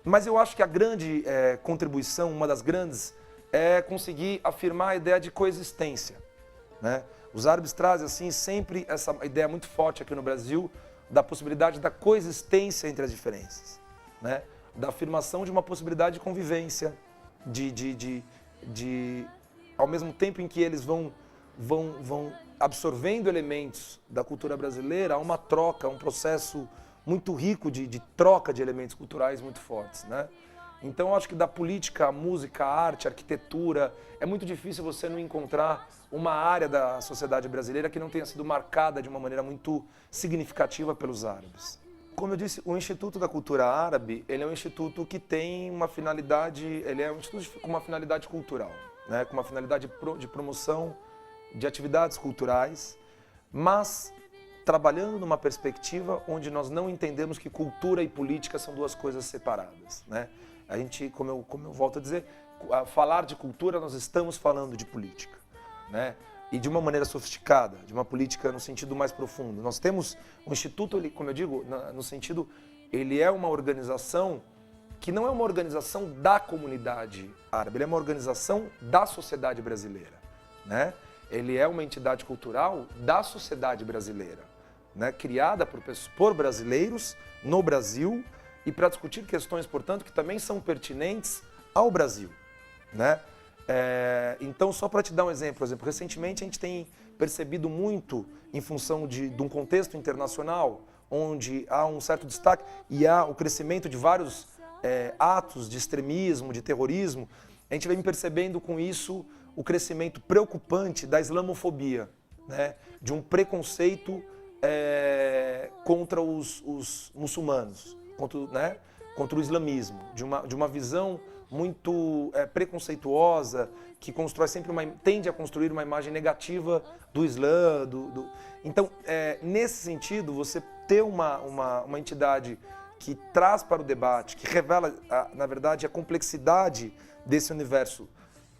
Mas eu acho que a grande contribuição, uma das grandes, é conseguir afirmar a ideia de coexistência, né? Os árabes trazem assim sempre essa ideia muito forte aqui no Brasil da possibilidade da coexistência entre as diferenças, né? Da afirmação de uma possibilidade de convivência, ao mesmo tempo em que eles vão absorvendo elementos da cultura brasileira, há uma troca, um processo muito rico de troca de elementos culturais muito fortes, né? Então, eu acho que da política, a música, a arte, a arquitetura, é muito difícil você não encontrar uma área da sociedade brasileira que não tenha sido marcada de uma maneira muito significativa pelos árabes. Como eu disse, o Instituto da Cultura Árabe, ele é um instituto que tem uma finalidade, ele é um instituto com uma finalidade cultural, né? Com uma finalidade de promoção de atividades culturais, mas trabalhando numa perspectiva onde nós não entendemos que cultura e política são duas coisas separadas, né? A gente, como eu volto a dizer, falar de cultura, nós estamos falando de política, né? E de uma maneira sofisticada, de uma política no sentido mais profundo. Nós temos um instituto, ele, como eu digo, no sentido, ele é uma organização que não é uma organização da comunidade árabe, ele é uma organização da sociedade brasileira, né? Ele é uma entidade cultural da sociedade brasileira, né? Criada por brasileiros no Brasil e para discutir questões, portanto, que também são pertinentes ao Brasil, né? Então, só para te dar um exemplo, por exemplo, recentemente a gente tem percebido muito, em função de um contexto internacional, onde há um certo destaque e há o crescimento de vários atos de extremismo, de terrorismo, a gente vem percebendo com isso o crescimento preocupante da islamofobia, né? De um preconceito contra os muçulmanos, contra o islamismo, de uma visão muito preconceituosa, que tende a construir uma imagem negativa do Islã. Então, nesse sentido, você ter uma entidade que traz para o debate, que revela, na verdade, a complexidade desse universo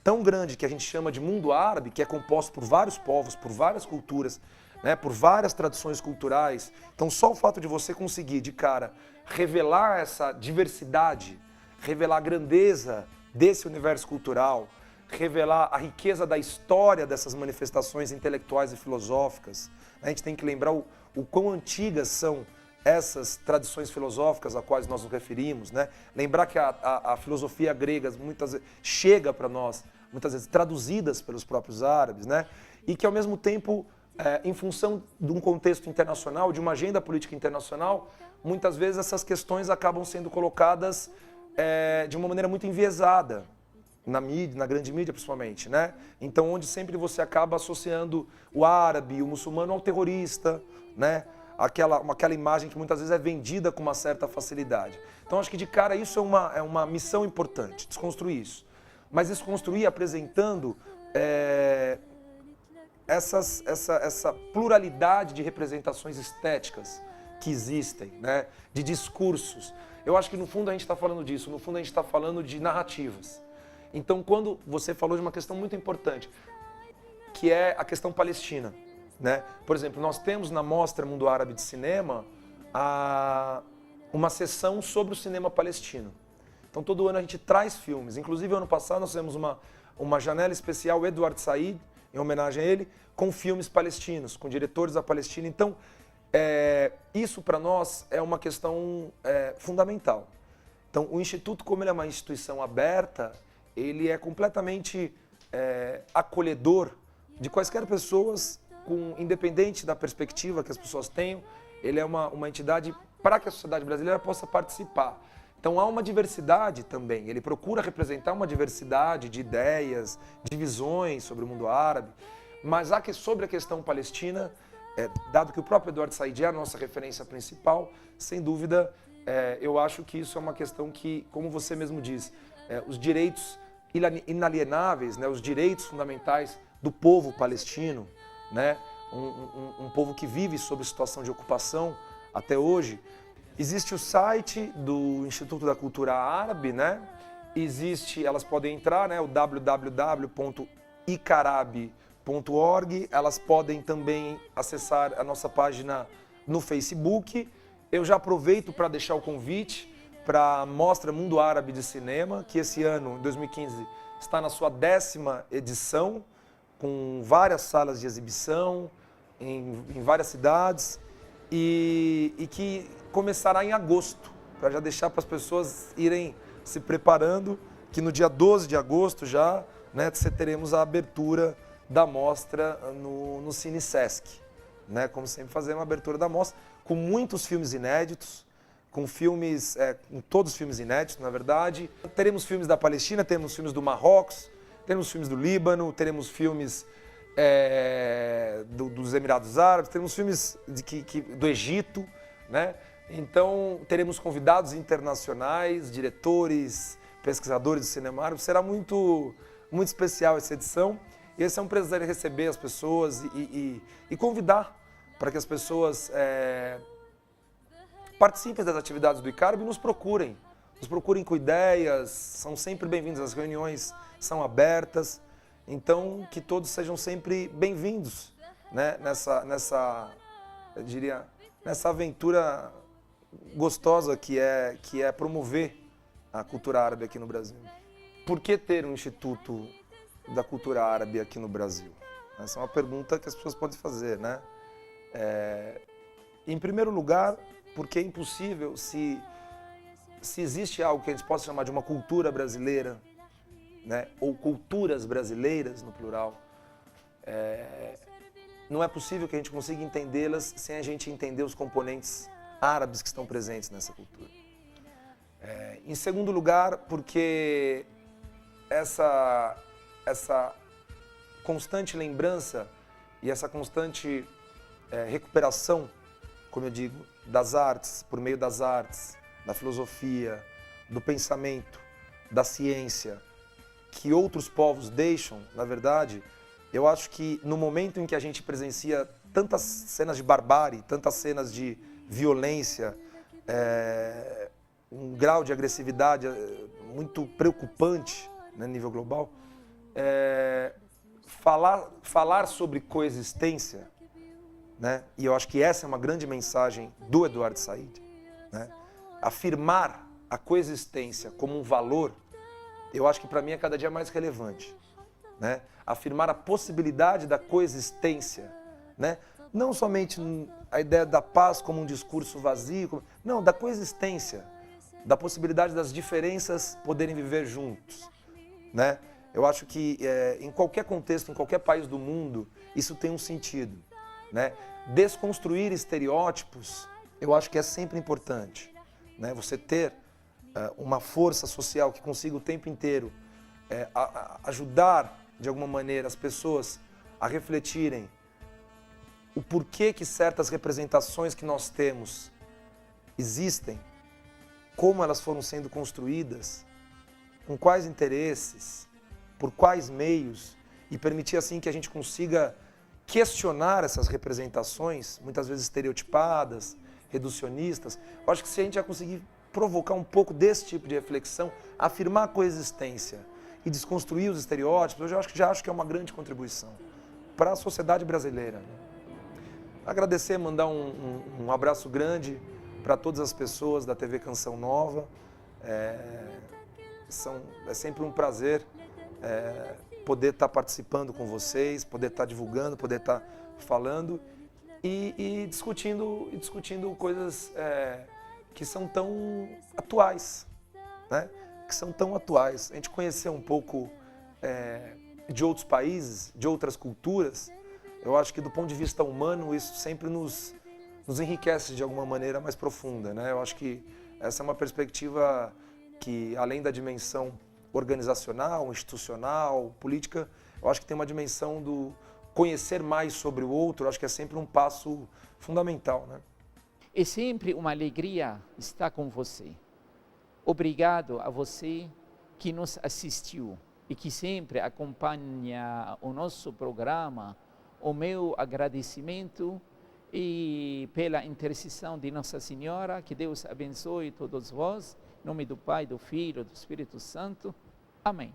tão grande que a gente chama de mundo árabe, que é composto por vários povos, por várias culturas, né, por várias tradições culturais. Então, só o fato de você conseguir, de cara, revelar essa diversidade, revelar a grandeza desse universo cultural, revelar a riqueza da história dessas manifestações intelectuais e filosóficas. A gente tem que lembrar o quão antigas são essas tradições filosóficas a quais nós nos referimos, né? Lembrar que a filosofia grega muitas vezes chega para nós, muitas vezes traduzidas pelos próprios árabes, né? E que, ao mesmo tempo, em função de um contexto internacional, de uma agenda política internacional, muitas vezes essas questões acabam sendo colocadas de uma maneira muito enviesada, na mídia, na grande mídia principalmente, né? Então, onde sempre você acaba associando o árabe, o muçulmano ao terrorista, né? Aquela imagem que muitas vezes é vendida com uma certa facilidade. Então, acho que de cara isso é uma missão importante, desconstruir isso. Mas desconstruir apresentando essa pluralidade de representações estéticas que existem, né? De discursos. Eu acho que no fundo a gente está falando disso, no fundo a gente está falando de narrativas. Então, quando você falou de uma questão muito importante, que é a questão palestina, né? Por exemplo, nós temos na Mostra Mundo Árabe de Cinema uma sessão sobre o cinema palestino. Então, todo ano a gente traz filmes. Inclusive, ano passado nós fizemos uma janela especial, Edward Said, em homenagem a ele, com filmes palestinos, com diretores da Palestina. Então, isso para nós é uma questão fundamental. Então, o Instituto, como ele é uma instituição aberta, ele é completamente acolhedor de quaisquer pessoas, independente da perspectiva que as pessoas tenham. Ele é uma entidade para que a sociedade brasileira possa participar. Então há uma diversidade também, ele procura representar uma diversidade de ideias, de visões sobre o mundo árabe, mas sobre a questão palestina, dado que o próprio Edward Said é a nossa referência principal, sem dúvida, eu acho que isso é uma questão que, como você mesmo diz, os direitos inalienáveis, né, os direitos fundamentais do povo palestino, né, um povo que vive sob situação de ocupação até hoje. Existe o site do Instituto da Cultura Árabe, né? Elas podem entrar, né? O www.icarabe.org. Elas podem também acessar a nossa página no Facebook. Eu já aproveito para deixar o convite para a Mostra Mundo Árabe de Cinema, que esse ano, em 2015, está na sua 10ª edição, com várias salas de exibição em várias cidades, e que começará em agosto, para já deixar para as pessoas irem se preparando, que no dia 12 de agosto já, né, teremos a abertura da mostra no Cine Sesc, né, como sempre fazemos a abertura da mostra, com muitos filmes inéditos, com todos os filmes inéditos, na verdade. Teremos filmes da Palestina, teremos filmes do Marrocos, teremos filmes do Líbano, teremos filmes dos Emirados Árabes, teremos filmes do Egito, né? Então, teremos convidados internacionais, diretores, pesquisadores do cinema árabe. Será muito, muito especial essa edição. E esse é um prazer receber as pessoas e convidar para que as pessoas participem das atividades do ICARB e nos procurem com ideias, são sempre bem-vindos, as reuniões são abertas, então que todos sejam sempre bem-vindos, né, nessa aventura gostosa que é promover a cultura árabe aqui no Brasil. Por que ter um Instituto da Cultura Árabe aqui no Brasil? Essa é uma pergunta que as pessoas podem fazer, né? Em primeiro lugar, porque é impossível, se existe algo que a gente possa chamar de uma cultura brasileira, né, ou culturas brasileiras, no plural, não é possível que a gente consiga entendê-las sem a gente entender os componentes árabes que estão presentes nessa cultura. Em segundo lugar, porque essa constante lembrança e essa constante recuperação, como eu digo, das artes, por meio das artes, da filosofia, do pensamento, da ciência, que outros povos deixam, na verdade, eu acho que no momento em que a gente presencia tantas cenas de barbárie, tantas cenas de violência, um grau de agressividade muito preocupante, né, a nível global, falar sobre coexistência, né, e eu acho que essa é uma grande mensagem do Eduardo Said, né, afirmar a coexistência como um valor, eu acho que para mim é cada dia mais relevante, né? Afirmar a possibilidade da coexistência, né? Não somente a ideia da paz como um discurso vazio, não, da coexistência, da possibilidade das diferenças poderem viver juntos, né? Eu acho que em qualquer contexto, em qualquer país do mundo, isso tem um sentido, né? Desconstruir estereótipos, eu acho que é sempre importante, né? Você ter uma força social que consiga o tempo inteiro ajudar, de alguma maneira, as pessoas a refletirem o porquê que certas representações que nós temos existem, como elas foram sendo construídas, com quais interesses, por quais meios, e permitir assim que a gente consiga questionar essas representações, muitas vezes estereotipadas, reducionistas. Eu acho que se a gente já conseguir provocar um pouco desse tipo de reflexão, afirmar a coexistência e desconstruir os estereótipos, eu já acho que é uma grande contribuição para a sociedade brasileira. Agradecer, mandar um abraço grande para todas as pessoas da TV Canção Nova. É sempre um prazer poder estar participando com vocês, poder estar divulgando, poder estar falando e discutindo coisas que são tão atuais, né? Que são tão atuais. A gente conhecer um pouco de outros países, de outras culturas, eu acho que do ponto de vista humano isso sempre nos enriquece de alguma maneira mais profunda, né? Eu acho que essa é uma perspectiva que, além da dimensão organizacional, institucional, política, eu acho que tem uma dimensão do conhecer mais sobre o outro, eu acho que é sempre um passo fundamental, né? É sempre uma alegria estar com você. Obrigado a você que nos assistiu e que sempre acompanha o nosso programa o meu agradecimento e pela intercessão de Nossa Senhora, que Deus abençoe todos vós, em nome do Pai, do Filho e do Espírito Santo. Amém.